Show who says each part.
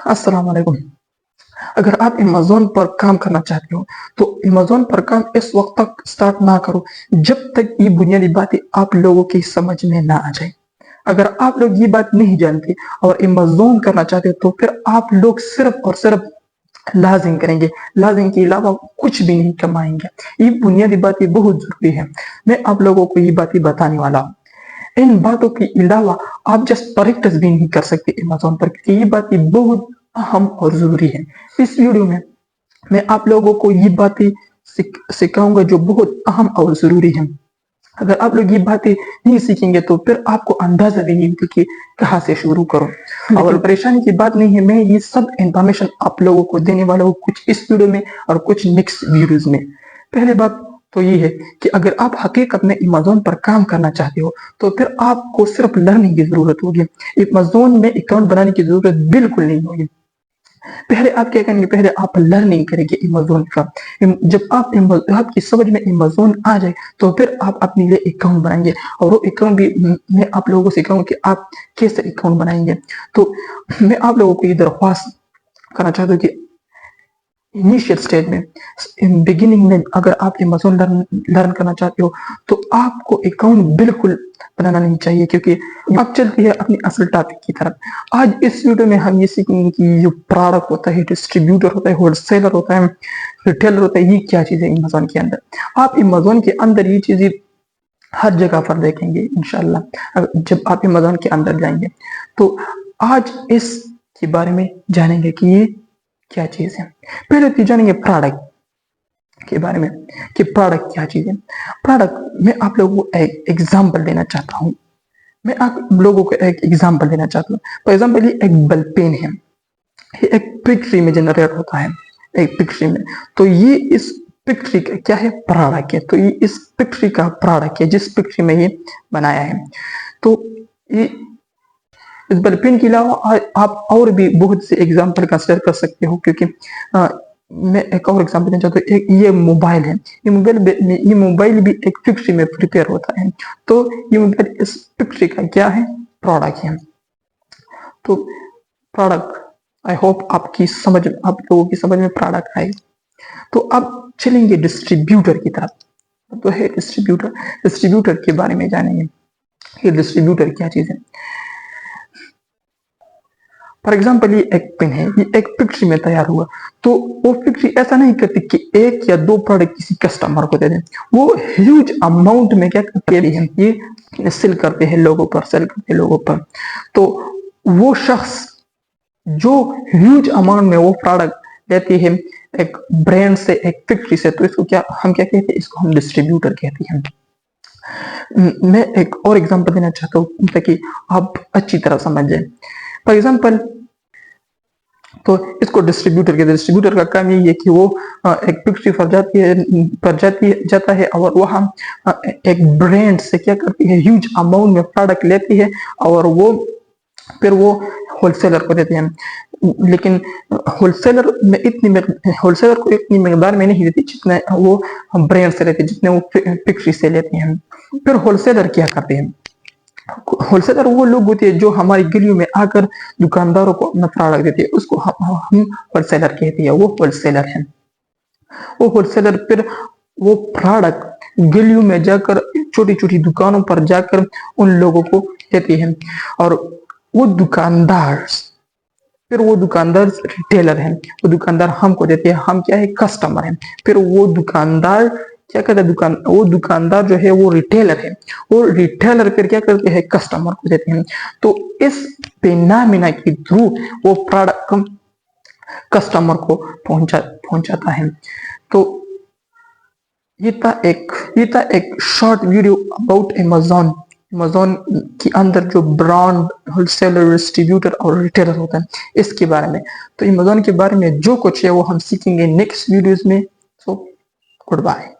Speaker 1: अस्सलाम वालेकुम। अगर आप अमेज़न पर काम करना चाहते हो तो अमेज़न पर काम इस वक्त तक स्टार्ट ना करो जब तक ये बुनियादी बातें आप लोगों की समझ में ना आ जाए। अगर आप लोग ये बात नहीं जानते और अमेज़न करना चाहते हो तो फिर आप लोग सिर्फ और सिर्फ लाजिम करेंगे, लाजिम के अलावा कुछ भी नहीं कमाएंगे। ये बुनियादी बातें बहुत जरूरी है। मैं आप लोगों को ये बातें बताने वाला हूँ। इन बातों के अलावा आप जस्ट प्रैक्टिस भी नहीं कर सकते अमेज़न पर, क्योंकि ये बातें बहुत अहम और जरूरी है। इस वीडियो में मैं आप लोगों को ये बातें सिखाऊंगा जो बहुत अहम और जरूरी है। अगर आप लोग ये बातें नहीं सीखेंगे तो फिर आपको अंदाजा भी नहीं होगा कि कहाँ से शुरू करो। और परेशानी की बात नहीं है, मैं ये सब इंफॉर्मेशन आप लोगों को देने वाला हूँ, कुछ इस वीडियो में और कुछ नेक्स्ट वीडियोज में। पहले बात तो ये है कि अगर आप हकीकत में अमेज़न पर काम करना चाहते हो तो फिर आपको सिर्फ लर्निंग की जरूरत होगी। अमेज़न में अकाउंट बनाने की जरूरत बिल्कुल नहीं होगी। पहले आप क्या करेंगे, पहले आप लर्निंग करेंगे अमेज़न का। जब आपकी समझ में अमेज़न आ जाए तो फिर आप अपने लिए अकाउंट बनाएंगे, और वो अकाउंट भी मैं आप लोगों को सिखाऊंगा कि आप कैसे अकाउंट बनाएंगे। तो मैं आप लोगों को ये दरख्वास्त करना चाहता हूँ कि इनिशियल स्टेज में, बिगिनिंग में अगर आप अमेज़न लर्न करना चाहते हो तो आपको अकाउंट बिल्कुल बनाना नहीं चाहिए, क्योंकि अब चलती है अपनी असल टॉपिक की तरफ। आज इस वीडियो में हम ये सीखेंगे कि जो प्रोडक्ट होता है, डिस्ट्रीब्यूटर होता है, होलसेलर होता है, रिटेलर होता है, ये क्या चीज़ है अमेज़न के अंदर। आप अमेज़न के अंदर ये चीज़ें हर जगह पर देखेंगे इंशाल्लाह जब आप अमेज़न के अंदर जाएंगे। तो आज इसके बारे में जानेंगे कि ये क्या चीज है। पहले तो जानेंगे प्रोडक्ट के बारे में कि प्रोडक्ट क्या चीज है। प्रोडक्ट मैं आप लोगों को एक एग्जांपल देना चाहता हूँ। मैं आप लोगों को एक एग्जांपल देना चाहता हूँ। फॉर एग्जांपल ये एक बल पेन है, ये एक पिक्चरी में जनरेट होता है, एक पिक्चरी में। तो ये इस पिक्चरी का क्या है, प्रोडक्ट है। तो ये इस पिक्चरी का प्रोडक्ट है जिस पिक्चरी में ये बनाया है। तो ये इस बल पेन के अलावा आप और भी बहुत से एग्जाम्पल कंसिडर कर सकते हो, क्योंकि मैं एक और एग्जाम्पल देना चाहता हूँ। ये मोबाइल है, ये मोबाइल भी एक पिक्चर में प्रिपेयर होता है। तो ये मोबाइल इस पिक्चर का क्या है, प्रोडक्ट है। तो प्रोडक्ट, आई होप आप लोगों की समझ में प्रोडक्ट आए। तो अब चलेंगे डिस्ट्रीब्यूटर की तरफ। तो है डिस्ट्रीब्यूटर के बारे में जानेंगे कि डिस्ट्रीब्यूटर क्या चीज है। फॉर एग्जाम्पल ये एक पेन है, ये एक फैक्ट्री में तैयार हुआ। तो वो फैक्ट्री ऐसा नहीं करती कि एक या दो प्रोडक्ट किसी कस्टमर को दे दें, वो ह्यूज अमाउंट में क्या करते हैं, ये सेल करते हैं लोगों पर। तो वो शख्स जो ह्यूज अमाउंट में वो प्रोडक्ट लेती है एक ब्रांड से, एक फैक्ट्री से, तो इसको हम क्या कहते हैं, इसको हम डिस्ट्रीब्यूटर कहते हैं। मैं एक और एग्जांपल देना चाहता हूँ ताकि आप अच्छी तरह समझ जाए। फॉर एग्जाम्पल, तो इसको डिस्ट्रीब्यूटर का काम यही है कि वो एक फैक्ट्री पर जाता है और वहाँ एक ब्रांड से क्या करती है, ह्यूज अमाउंट में प्रोडक्ट लेती है और फिर वो होलसेलर को देते हैं। लेकिन होलसेलर को इतनी मकदार में नहीं देती जितना वो ब्रांड से लेते हैं, जितने वो फैक्ट्री से लेते हैं। फिर होलसेलर क्या करते हैं, होलसेलर वो लोग होते हैं जो हमारी गलियों में आकर दुकानदारों को अपना प्रोडक्ट देते हैं, उसको हम होलसेलर कहते हैं। वो होलसेलर है। वो होलसेलर फिर वो प्रोडक्ट गलियों में जाकर, छोटी छोटी दुकानों पर जाकर उन लोगों को देते हैं। और वो दुकानदार रिटेलर हैं। वो दुकानदार हमको देते हैं, हम क्या है, कस्टमर हैं। फिर वो दुकानदार क्या करता है, वो दुकानदार जो है वो रिटेलर है। वो रिटेलर फिर क्या करते हैं, कस्टमर को देते हैं। तो इस फिनोमेना के थ्रू वो प्रोडक्ट कस्टमर को पहुंचाता है। तो ये था एक शॉर्ट वीडियो अबाउट अमेज़न के अंदर जो ब्रांड, होलसेलर, डिस्ट्रीब्यूटर और रिटेलर होता है, इसके बारे में। तो अमेज़न के बारे में जो कुछ है वो हम सीखेंगे नेक्स्ट वीडियोस में। So good bye.